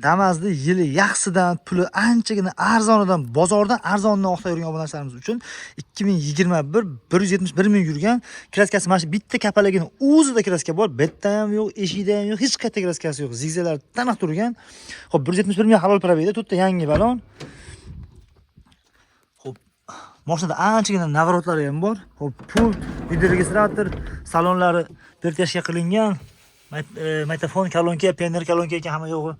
Damas'da yili yaxshidan, puli anchagina arzonidan, bozordan arzondan oqta yurgan obunachilarimiz uchun 2021 171 ming yurgan kraskasi mana shu bitta kapalagini o'zida kraska bor. Bitta ham yo'q, eshikda ham yo'q, hech qayerda kraskasi yo'q. Zigzalar taniq turgan. Xo'p, 171 ming halol probeyda, to'rtta yangi balon. Xo'p, mashinada anchagina navrotlari ham bor. Xo'p, pul, videoregistrator, salonlari vertashga qilingan. Mikrofon, kolonka, pioner kolonka ekan hamma yo'g'i.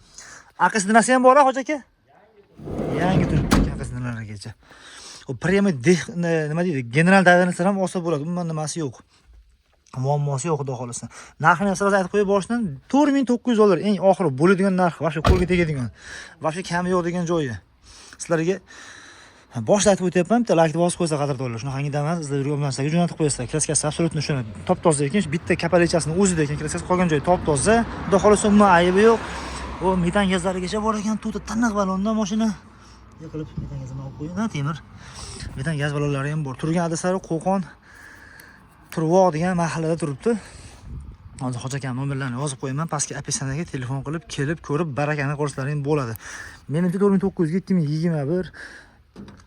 Aqasi dinasi ham bor, hoji aka? Yangi turibdi aqasi dinalarigacha. Xo'p, premi nima deydi? General davraslar ham olsa bo'ladi. Umuman nimasi yo'q. Muammosi yo'q, xudo xolasa. Narxini ham aytib qo'yib boshidan $4900 eng oxiri bo'ladigan narx, va shu qo'lga tegadigan. Va shu kami yo'q degan joyi. Sizlarga boshda aytib o'tyapman, bitta like bosib qo'ysa qadrdonlar. Shunaqangi damas izlab yurgan narsaga jo'natib qo'yasizlar. Kraskasi absolutno shuni top-toza ekan, bitta kapalechasini o'zida ekan, kraskasi qolgan joyi top-toza. Xudo xolasa umuman aybi yo'q. O metan gazlarigacha bor ekan, to'ta taniq balondan mashina. Yiqilib metan gazini olib qo'ygan, temir. Metan gaz balonlari ham bor. Turgan adreslari Qo'qon Turvoq degan mahallada turibdi. Hozir hoji akam nomerlarini yozib qo'yaman. Pastga opetsiyadaga telefon qilib, kelib ko'rib barakani ko'rishlaring bo'ladi. Menimcha 4900 ga 2021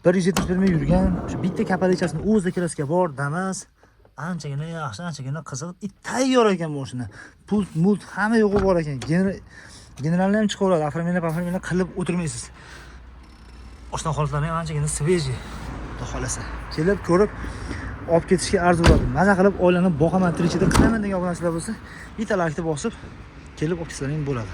171 ming yurgan, shu bitta kapalechasini o'zida kraska bor, Damas. Anchagina yaxshi, anchagina qiziq. Tayyor ekan mashina. Pul, mult hamma yo'g'i bor ekan. Generalni ham chiqaveradi. Afromina qilib o'tirmaysiz. Oshdan holatlarni ham anchagina sveji. Xudo xolasa. Kelib ko'rib olib ketishga arzu bo'ladi. Maza qilib oilanib boqaman, tirikchida qilaman degan obunachilar bo'lsa, bitta like bosib kelib olib ketsaring bo'ladi.